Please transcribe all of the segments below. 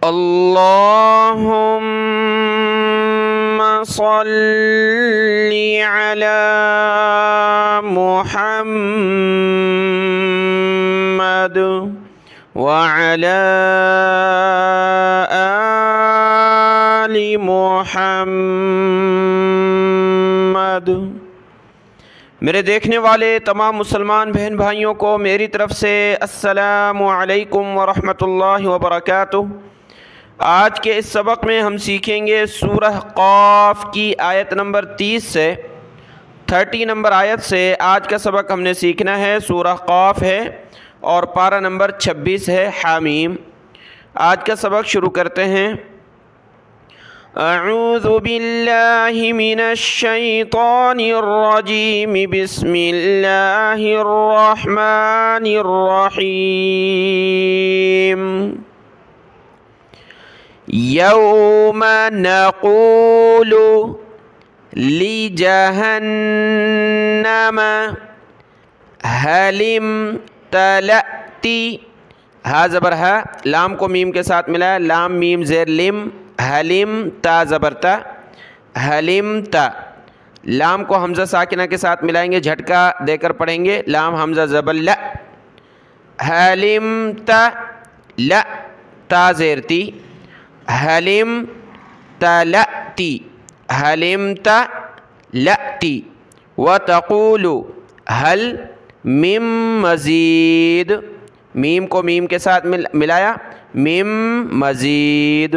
اللهم صل على محمد وعلى آل محمد۔ میرے دیکھنے والے تمام مسلمان بہن بھائیوں کو میری طرف سے السلام علیکم ورحمۃ اللہ وبرکاتہ۔ آج کے اس سبق میں ہم سیکھیں گے سورہ قاف کی آیت نمبر 30 سے 30 نمبر آیت سے آج کا سبق ہم نے سیکھنا ہے۔ سورہ قاف ہے اور پارہ نمبر 26 ہے حامیم۔ آج کا سبق شروع کرتے ہیں۔ اعوذ باللہ من الشیطان الرجیم، بسم اللہ الرحمن الرحیم۔ یوم نقول لجہنم هل امتلأت، ہا زبر ہے، لام کو میم کے ساتھ ملایا، لام میم زیر لم، حلم تا زبر تا، حلم تا، لام کو حمزہ ساکنہ کے ساتھ ملائیں گے، جھٹکا دے کر پڑھیں گے، لام حمزہ زبر ل، حلم تا ل، تا زیر تی، حلم تلأتی، حلم تلأتی، وتقول هل من مزید، میم کو میم کے ساتھ ملایا، من مزید۔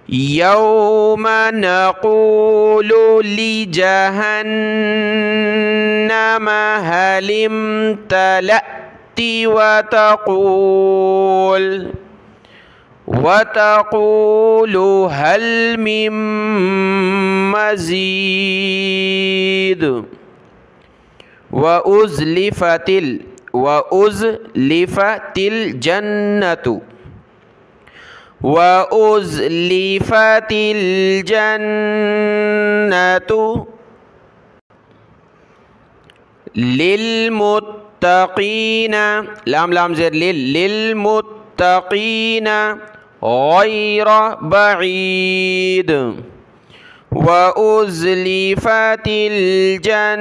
یوم نقول لجہنم هل امتلأت وتقول هل من مزید۔ وأزلفت الجنة وأزلفت الجنة للمتقين، لام لام زیر للمتقين غير بعيد، وأزلفت الجنة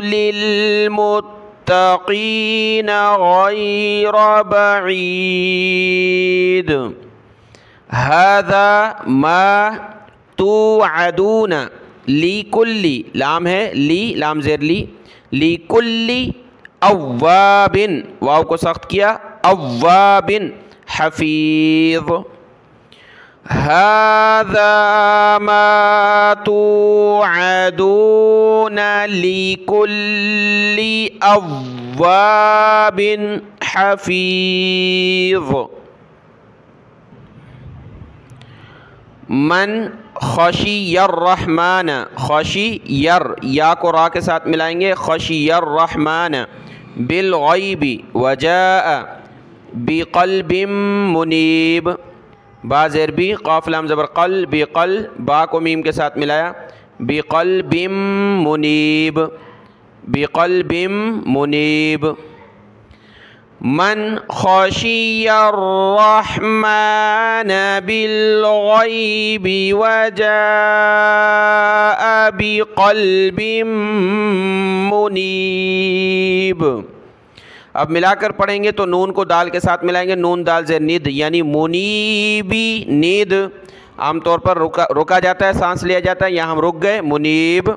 للمتقين غير بعيد، هذا ما توعدون لكل، لام ہے لی، لام زیر لی، لكل اواب، واو کو سخت کیا، اواب حفیظ، هذا ما توعدون لكل اواب حفیظ۔ من خشی الرحمن، خشی یر، یا کو را کے ساتھ ملائیں گے، خشی الرحمن بالغیب وجاء بقلب منیب، با زیر بی، قاف لام زبر قل، بقل، با کو میم کے ساتھ ملایا، بقلب منیب، بقلب منیب۔ من خشی الرحمن بالغیب وجاء بقلب منیب۔ اب ملا کر پڑھیں گے تو نون کو دال کے ساتھ ملائیں گے، نون دال زیر ند، یعنی منیبی، نید عام طور پر رکا جاتا ہے، سانس لیا جاتا ہے، یہاں ہم رک گئے، منیب۔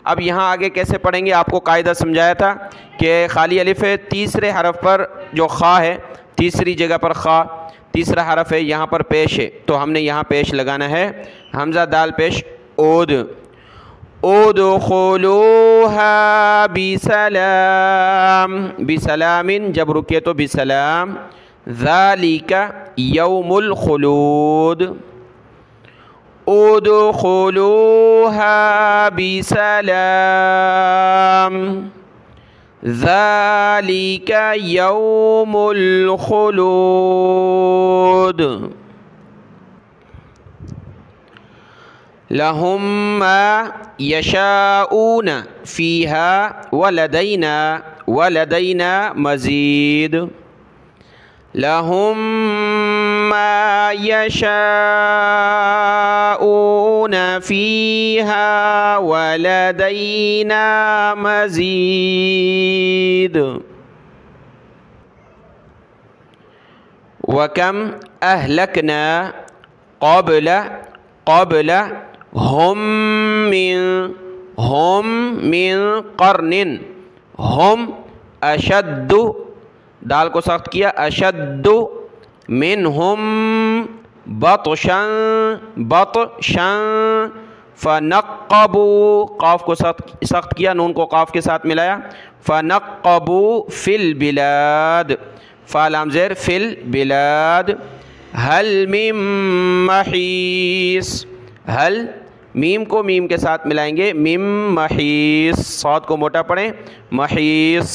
اب یہاں آگے کیسے پڑھیں گے، آپ کو قاعدہ سمجھایا تھا کہ خالی الف ہے، تیسرے حرف پر جو خا ہے، تیسری جگہ پر خا، تیسرا حرف ہے، یہاں پر پیش ہے، تو ہم نے یہاں پیش لگانا ہے، حمزہ دال پیش، اود، ادخلوها بسلام، بسلام جب رکے تو بسلام، ذالک یوم الخلود، ادخلوها بسلام، ذالک یوم الخلود، لهم ما يشاءون فيها ولدينا مزيد، لهم ما يشاءون فيها ولدينا مزيد. وكم أهلكنا قبل هم من قرن هم أشد دال کو سخت کیا اشد منہم بطشا فنقبوا قاف کو سخت کیا نون کو قاف کے ساتھ ملایا فنقبوا فی البلاد فا لام زیر فی البلاد هل من محیص هل میم کو میم کے ساتھ ملائیں گے من محیص صاد کو موٹا پڑھیں محیص.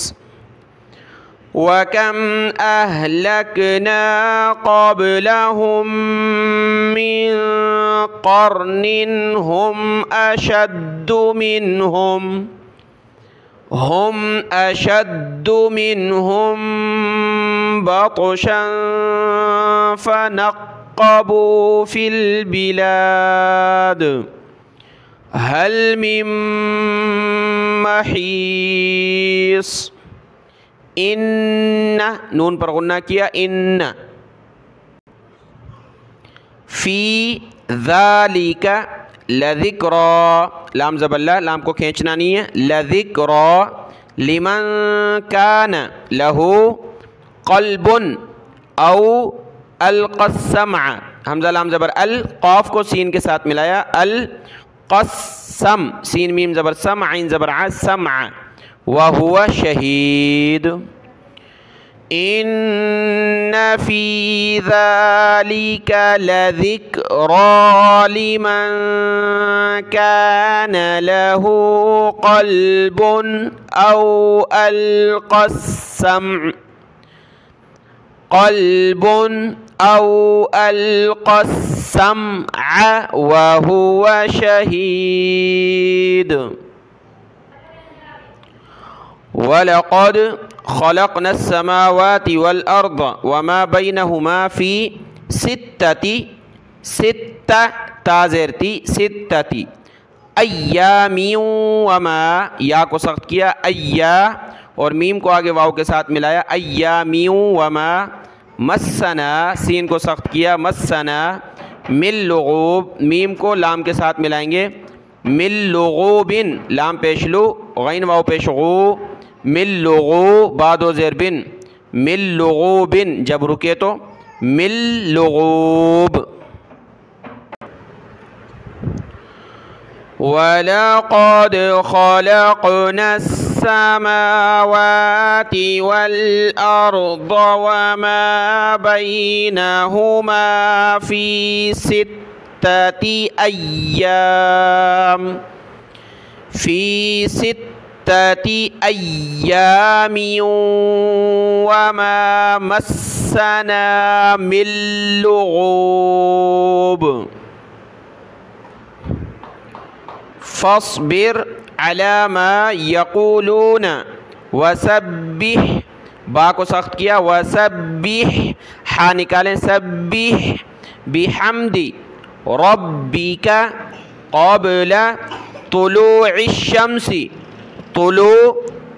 وَكَمْ أَهْلَكْنَا قَبْلَهُمْ مِنْ قَرْنٍ هُمْ أَشَدُّ مِنْهُمْ بَطْشًا فَنَقَّبُوا فِي الْبِلَادِ هَلْ مِن مَحِيصٍ. ان نون پر غنہ کیا ان فی ذالک لذکرا لام زبر لا لام کو کھینچنا نہیں ہے لذکرا لمن کان لہ قلب او القى السمع حمزہ لام زبر القاف کو سین کے ساتھ ملایا القسم سین میم زبر سم عین زبر ع سمع وَهُوَ شَهِيدٌ. إِنَّ فِي ذَلِكَ لَذِكْرَى لِمَنْ كَانَ لَهُ قَلْبٌ أَوْ أَلْقَى السَّمْعَ وَهُوَ شَهِيدٌ. وَلَقَدْ خَلَقْنَا السَّمَاوَاتِ وَالْأَرْضَ وَمَا بَيْنَهُمَا فِي سِتَّةِ أَيَّامٍ وَمَا یا کو سخت کیا ایا اور میم کو آگے واو کے ساتھ ملایا أَيَّامٍ وَمَا مَسَّنَا سین کو سخت کیا مَسَّنَا مِن لُغُوب میم کو لام کے ساتھ ملائیں گے مِن لُغُوبٍ لام پیش لو غین واو پیش غو مِن لُغُوب بعد و زیر بن مِن لُغُوبٍ جب رکے تو مِن لُغُوب. وَلَقَدْ خَلَقْنَا السَّمَاوَاتِ وَالْأَرْضَ وَمَا بَيْنَهُمَا فِي سِتَّةِ أَيَّامٍ وَمَا مَسَّنَا مِن لُغُوبٍ. فَاصْبِرْ عَلَى مَا يَقُولُونَ وَسَبِّحْ با کو سخت کیا وَسَبِّحْ ہا نکالیں سبح بِحَمْدِ رَبِّكَ قَبْلَ طُلُوعِ الشَّمْسِ طلوع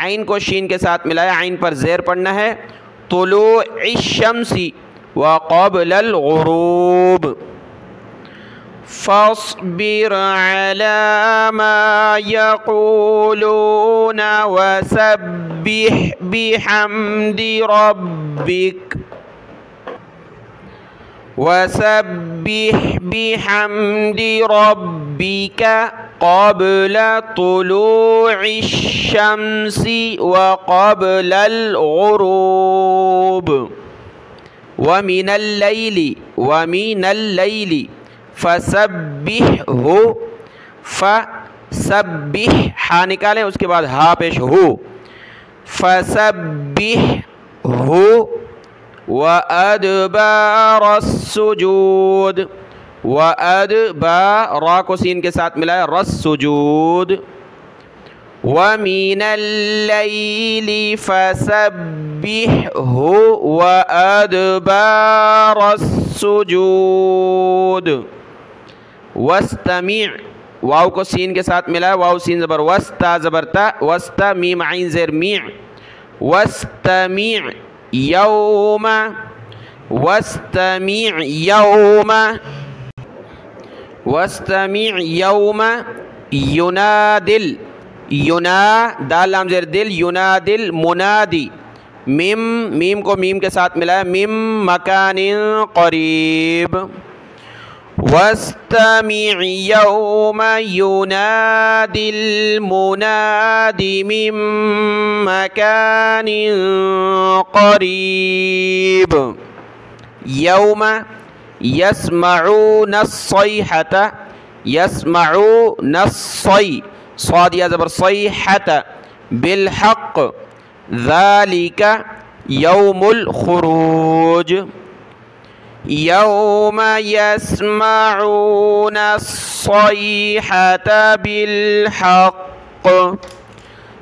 عین کو شین کے ساتھ ملایا عین پر زیر پڑھنا ہے طلوع الشمس وقبل الغروب. فاصبر على ما يقولون وسبح بحمد ربك قبل طلوع الشمس وقبل الغروب. ومن الليل فسبح ہا نکالیں اس کے بعد ہا پیش ہو فسبح وأدبار السجود را کو سین کے ساتھ ملایا السجود. ومن الليل فسبح وَسَبِّحْهُ وَأَدْبَارَ السُّجُودِ وَاسْتَمِعْ واو کو سین کے ساتھ ملا ہے واو سین زبر وستا زبر تا وستا میم عین زیر میع واستمع یوم واستمع یوم واستمع یوم ینادل ینا دال لام زیر دل ینادل منادی میم کو میم کے ساتھ ملا ہے میم مکان قریب واستمع یوم ینادی المنادی من مکان قریب یوم یسمعون الصیحة یسمعون الصی صاد یا زبر صیحة بالحق ذالک یوم الخروج یوم یسمعون الصیحة بالحق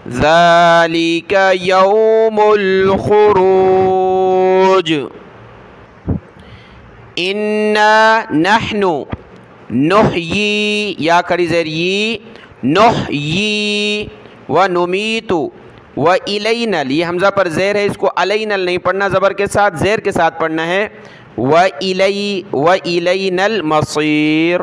ذالک یوم الخروج انا نحن نحیی یا کری زیری نحیی ونمیت وإلینل یہ حمزہ پر زیر ہے اس کو علینل نہیں پڑھنا زبر کے ساتھ زیر کے ساتھ پڑھنا ہے وإلین المصیر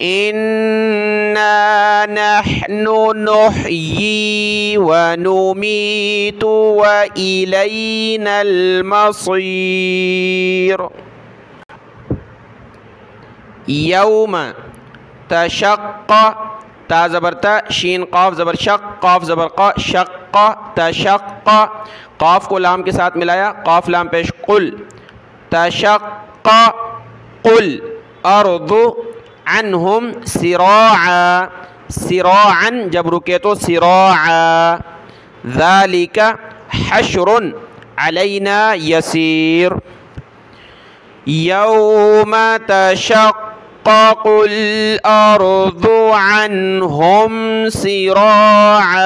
انا نحن نحیی ونمیت وإلین المصیر یوم تشق تا زبر تا شین قاف زبر شق قاف زبر قا شق تشق قاف کو لام کے ساتھ ملایا قاف لام پیش قل تشق قل ارض عنہم سراعا سراعا جب رکے تو سراعا ذالک حشر علینا یسیر یوم تشقق الارض عنہم سراعا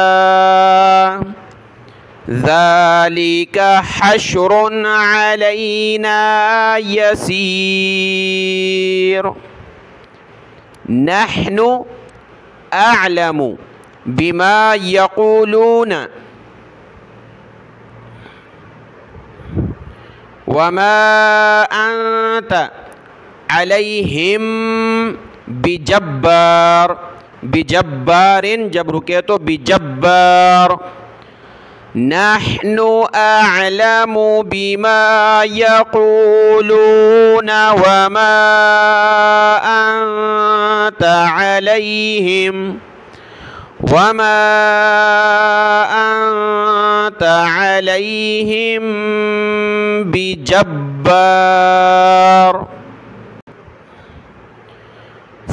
ذالک حشر علینا یسیر نحن اعلم بما یقولون وما انت علیہم بجبار بجبار جب رکے تو بجبار نحن اعلم بما یقولون وما انت علیہم وما انت علیہم بجبار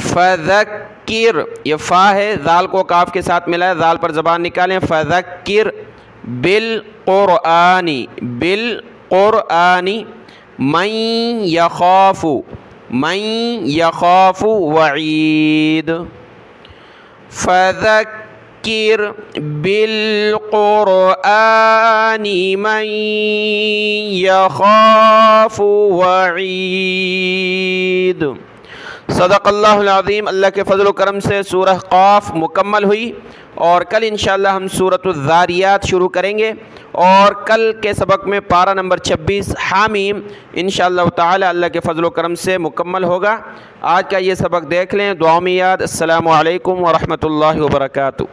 فذکر یہ فا ہے ذال کو کاف کے ساتھ ملا ہے ذال پر زبان نکالیں فذکر بالقرآن بالقرآن من یخاف وعید فذکر بالقرآن من یخاف وعید صدق اللہ العظیم اللہ کے فضل و کرم سے سورہ قاف مکمل ہوئی اور کل انشاءاللہ ہم سورۃ الذاریات شروع کریں گے اور کل کے سبق میں پارہ نمبر 26 حامیم انشاءاللہ تعالی اللہ کے فضل و کرم سے مکمل ہوگا آج کا یہ سبق دیکھ لیں دعاؤں میں یاد السلام علیکم ورحمۃ اللہ وبرکاتہ